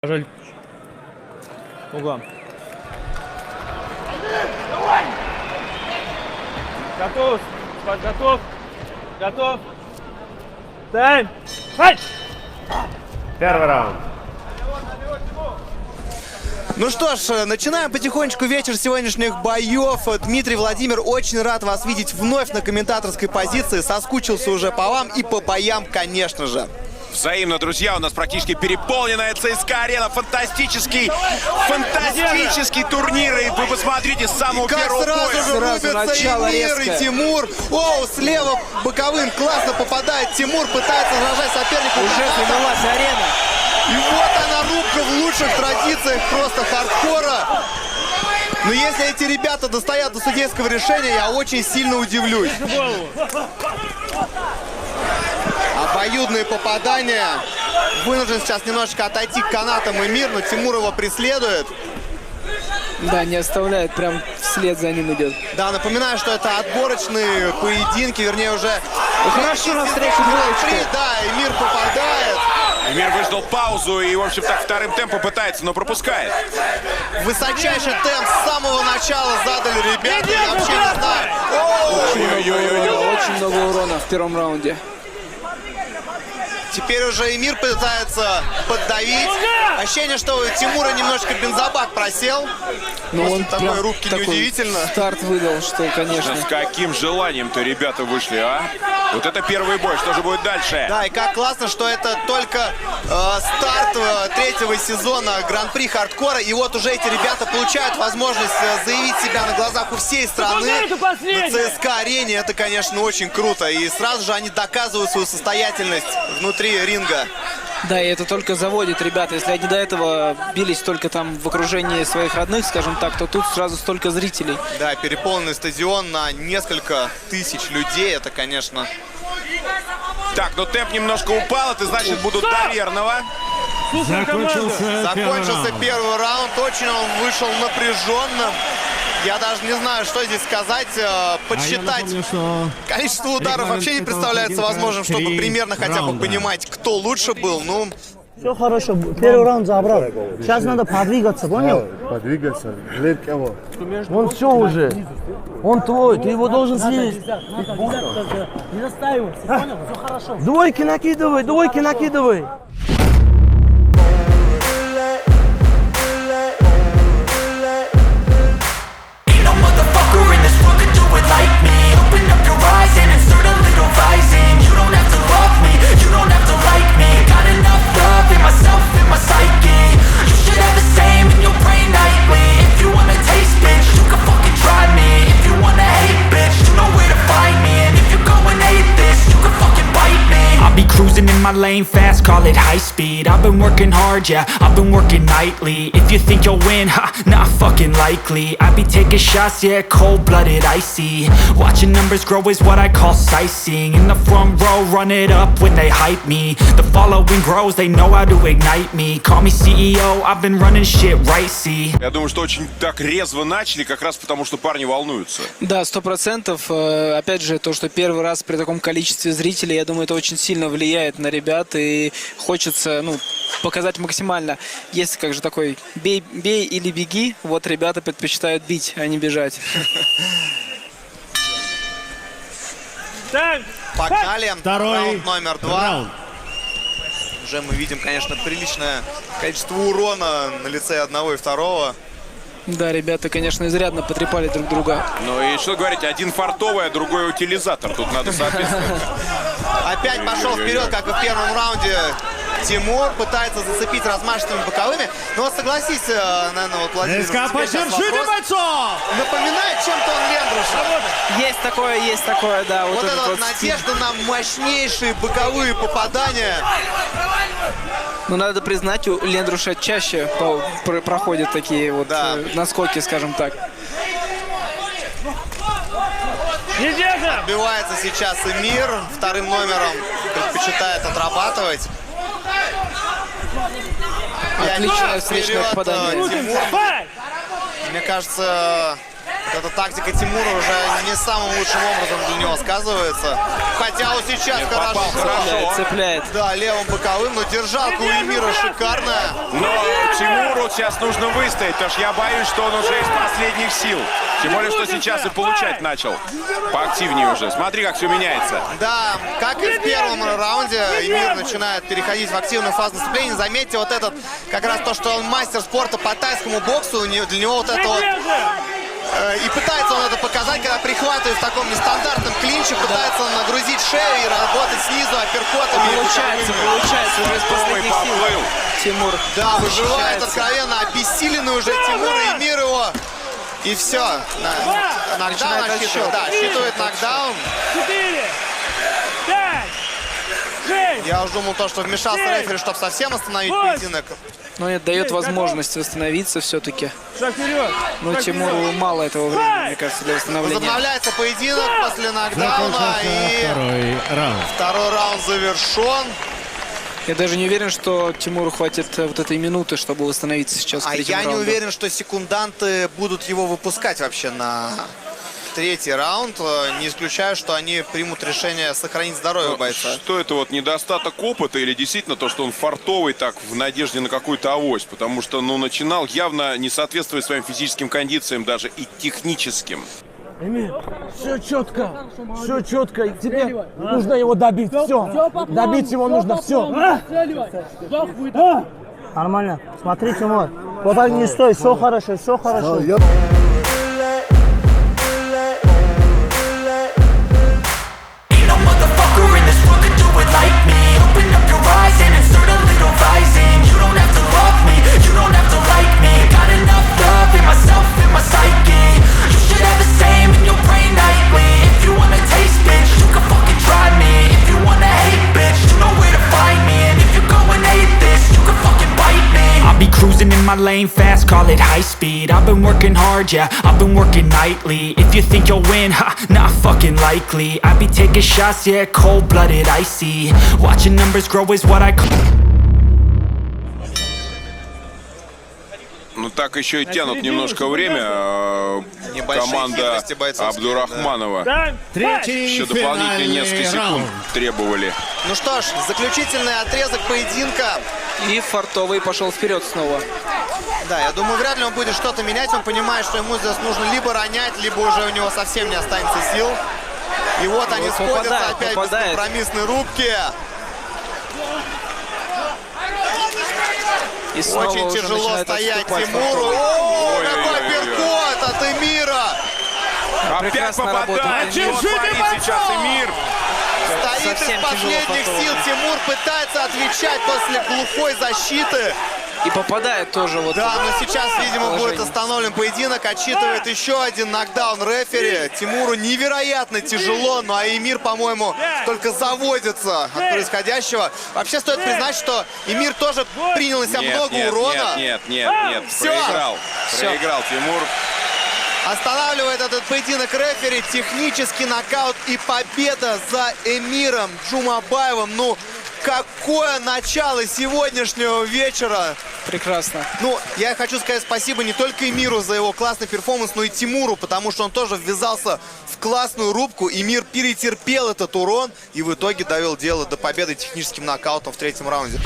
Жаль. Углом. Готов. Готов. Готов. Тайм. Файт! Первый раунд. Ну что ж, начинаем потихонечку вечер сегодняшних боев. Дмитрий, Владимир, очень рад вас видеть вновь на комментаторской позиции. Соскучился уже по вам и по боям, конечно же. Взаимно, друзья, у нас практически переполненная ЦСКА-арена. Фантастический турнир. И вы посмотрите, с самого первого Как боя. сразу рубятся и Мир, и Тимур. Оу, слева боковым классно попадает Тимур, пытается сражать соперника. Уже занялась арена. И вот она, рубка в лучших традициях просто хардкора. Но если эти ребята достоят до судейского решения, я очень сильно удивлюсь. Обоюдные попадания. Вынужден сейчас немножечко отойти к канатам и Мир, но Тимур его преследует. Да, не оставляет, прям вслед за ним идет. Да, напоминаю, что это отборочные поединки, вернее уже... Хорошо навстречу двоечку. Да, и Мир попадает. Мир выждал паузу и, в общем, так вторым темпом пытается, но пропускает. Высочайший темп с самого начала задали ребята. Я вообще не знаю. Очень много урона в первом раунде. Теперь уже и Мир пытается поддавить. Ощущение, что у Тимура немножко бензобак просел. Но он такой прям рубки такой неудивительно. старт выдал, что, конечно. С каким желанием-то ребята вышли, а? Вот это первый бой, что же будет дальше? Да, и как классно, что это только старт третьего сезона Гран-при хардкора. И вот уже эти ребята получают возможность заявить себя на глазах у всей страны на ЦСКА-арене. Это, конечно, очень круто. И сразу же они доказывают свою состоятельность внутри ринга. Да, и это только заводит ребята. Если они до этого бились только там в окружении своих родных, скажем так, то тут сразу столько зрителей. Да, переполненный стадион на несколько тысяч людей. Это, конечно... Так, но темп немножко упал, это значит будут до верного. Закончился первый раунд. Очень он вышел напряженным. Я даже не знаю, что здесь сказать, подсчитать. Количество ударов вообще не представляется возможным, чтобы примерно хотя бы понимать, кто лучше был. Ну, все хорошо, первый раунд забрал. Сейчас надо подвигаться, понял? Подвигаться. Лепки его. Он все уже. Он твой, ты его должен съесть. Не застаивайся, понял? Все хорошо. Двойки накидывай, двойки накидывай. Cruising in my lane fast, call it high speed. I've been working hard, yeah, I've been working nightly. If you think you'll win, ha, not fucking likely. I be taking shots, yeah, cold-blooded, icy. Watching numbers grow is what I call sightseeing. In the front row, run it up when they hype me. The following grows, they know how to ignite me. Call me CEO, I've been running shit right, see. Я думаю, что очень так резво начали, как раз потому, что парни волнуются. Да, 100%. Опять же, то, что первый раз при таком количестве зрителей, я думаю, это очень сильно влияет на ребят, и хочется, ну, показать максимально. Есть как же такой бей или беги, вот ребята предпочитают бить, а не бежать. погнали. Второй раунд номер 2. Уже мы видим, конечно, приличное количество урона на лице одного и второго. Да, ребята, конечно, изрядно потрепали друг друга. Ну и что говорить, один фартовый, а другой утилизатор. Тут надо соответствовать. Опять пошел вперед, как и в первом раунде. Тимур пытается зацепить размашистыми боковыми. Но согласись, наверное, вот Владимир, поддержите бойцов! напоминает чем-то он Лендруша. Есть такое, да. Вот этот эта вот надежда на мощнейшие боковые попадания. Ну, надо признать, у Лендруша чаще проходят такие вот наскоки, скажем так. Отбивается сейчас и Мир. Вторым номером предпочитает отрабатывать. Отличное встречное попадание. Мне кажется, эта тактика Тимура уже не самым лучшим образом для него сказывается. Хотя вот сейчас хорошо. Цепляет. Да, левым боковым, но держалка у Эмира шикарная. Но Тимуру сейчас нужно выстоять, потому что я боюсь, что он уже из последних сил. Тем более, что сейчас и получать начал. Поактивнее уже. Смотри, как все меняется. Да, как и в первом раунде, Эмир начинает переходить в активную фазу наступления. Заметьте вот этот, как раз то, что он мастер спорта по тайскому боксу. Для него вот это вот... И пытается он это показать, когда прихватывает в таком нестандартном клинче, пытается он нагрузить шею и работать снизу апперкотами. Получается уже из последних сил. Тимур. Да, выживает откровенно обессиленный уже Тимур, и Эмир его. И все. Нокдаун отсчитывает. Да, считывает нокдаун. 4, 5, 6. Я уже думал, что вмешался рефери, чтобы совсем остановить поединок. Но это дает возможность восстановиться все-таки. Шаг вперед. Но Тимуру мало этого времени, мне кажется, для восстановления. Возобновляется поединок после нокдауна. И второй раунд завершен. Я даже не уверен, что Тимуру хватит вот этой минуты, чтобы восстановиться сейчас. А я не уверен, что секунданты будут его выпускать вообще на третий раунд. Не исключаю, что они примут решение сохранить здоровье бойца. Что это вот недостаток опыта или действительно то, что он фартовый так в надежде на какую-то авось? Потому что, ну, начинал явно не соответствуя своим физическим кондициям, даже и техническим. Эмир, все четко. Тебе нужно его добить. Все. Добить его нужно. Все. Нормально. Смотри, Тимур. Вот так не стой. Все хорошо, все хорошо. My lane fast, call it high speed. I've been working hard, yeah, I've been working nightly. If you think you'll win, ha, not fucking likely. I be taking shots, yeah, cold-blooded, icy. Watching numbers grow is what I call. Ну так еще и тянут немножко время. Команда Абдурахманова. Еще дополнительные несколько секунд требовали. Ну что ж, заключительный отрезок поединка. И фартовый пошел вперед снова. Да, я думаю, вряд ли он будет что-то менять. Он понимает, что ему здесь нужно либо ронять, либо уже у него совсем не останется сил. И вот они сходятся опять в бескомпромиссной рубке. И снова очень тяжело стоять Тимуру. О, какой апперкот от Эмира! Опять попадает. Что творит сейчас Эмир? Стоит из последних сил. Тимур пытается отвечать после глухой защиты. И попадает тоже вот. Да, но сейчас, видимо, будет остановлен поединок. Отчитывает еще один нокдаун рефери. Тимуру невероятно тяжело, но Эмир, по-моему, только заводится от происходящего. Вообще стоит признать, что Эмир тоже принял на себя много урона. Нет. Все. Проиграл Тимур. Останавливает этот поединок рефери. Технический нокаут и победа за Эмиром Джумабаевым. Ну, какое начало сегодняшнего вечера. Прекрасно. Ну, я хочу сказать спасибо не только Эмиру за его классный перформанс, но и Тимуру, потому что он тоже ввязался в классную рубку. Эмир перетерпел этот урон и в итоге довел дело до победы техническим нокаутом в третьем раунде.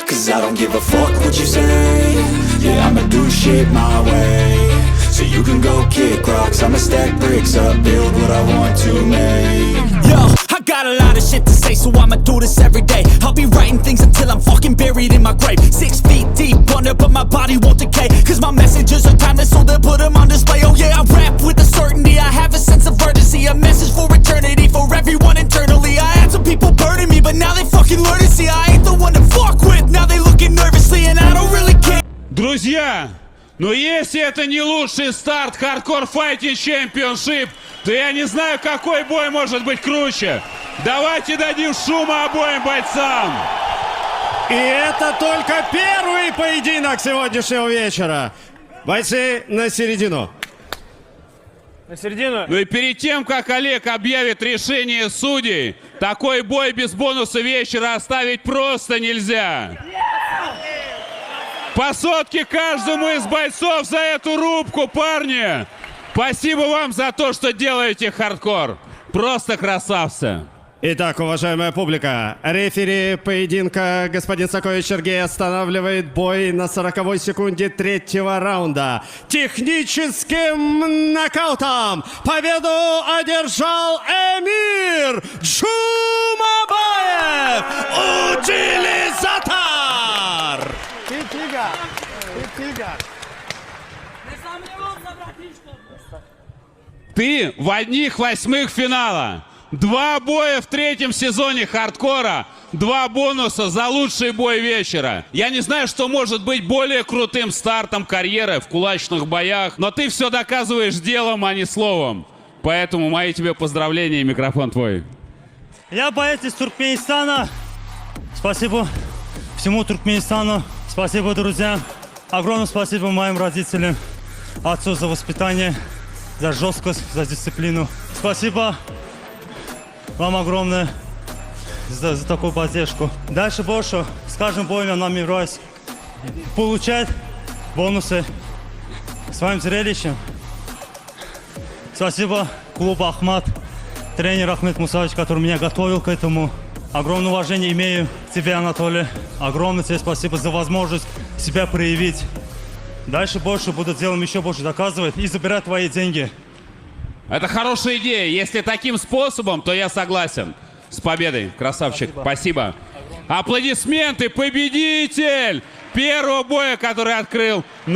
Cause I don't give a fuck what you say. Yeah, I'ma do shit my way. So you can go kick rocks, I'ma stack bricks up, build what I want to make. Yo, I got a lot of shit to say, so I'ma do this every day. I'll be writing things until I'm fucking buried in my grave. 6 feet deep under, but my body won't decay. Cause my messages are timeless, so they'll put them on display. Oh yeah, I rap with a certainty, I have a sense of urgency. A message for eternity, for everyone internally. I had some people burning me, but now they fucking learn to see I ain't the one to fuck with. Now they looking nervously, and I don't really care. Друзья, но если это не лучший старт Hardcore Fighting Championship, то я не знаю, какой бой может быть круче. Давайте дадим шума обоим бойцам. И это только первый поединок сегодняшнего вечера. Бойцы на середину. На середину. Ну и перед тем, как Олег объявит решение судей, такой бой без бонуса вечера оставить просто нельзя. По сотке каждому из бойцов за эту рубку, парни. Спасибо вам за то, что делаете хардкор. Просто красавцы. Итак, уважаемая публика, рефери поединка господин Сакович Сергей останавливает бой на 40-й секунде третьего раунда. Техническим нокаутом победу одержал Эмир Джумабаев, утилизатор! Ты в одних 8 финала. 2 боя в 3-м сезоне хардкора. 2 бонуса за лучший бой вечера. Я не знаю, что может быть более крутым стартом карьеры в кулачных боях, но ты все доказываешь делом, а не словом. Поэтому мои тебе поздравления, микрофон твой. Я боец из Туркменистана. Спасибо всему Туркменистану. Спасибо, друзья. Огромное спасибо моим родителям, отцу за воспитание, за жесткость, за дисциплину. Спасибо вам огромное за такую поддержку. Дальше больше, с каждым боем я намереваюсь получать бонусы своим зрелищем. Спасибо клубу «Ахмат», тренер Ахмед Мусаевич, который меня готовил к этому. Огромное уважение имею к тебе, Анатолий. Огромное тебе спасибо за возможность себя проявить. Дальше больше буду делать, еще больше доказывать и забирать твои деньги. Это хорошая идея. Если таким способом, то я согласен. С победой, красавчик. Спасибо. Аплодисменты, победитель первого боя, который открыл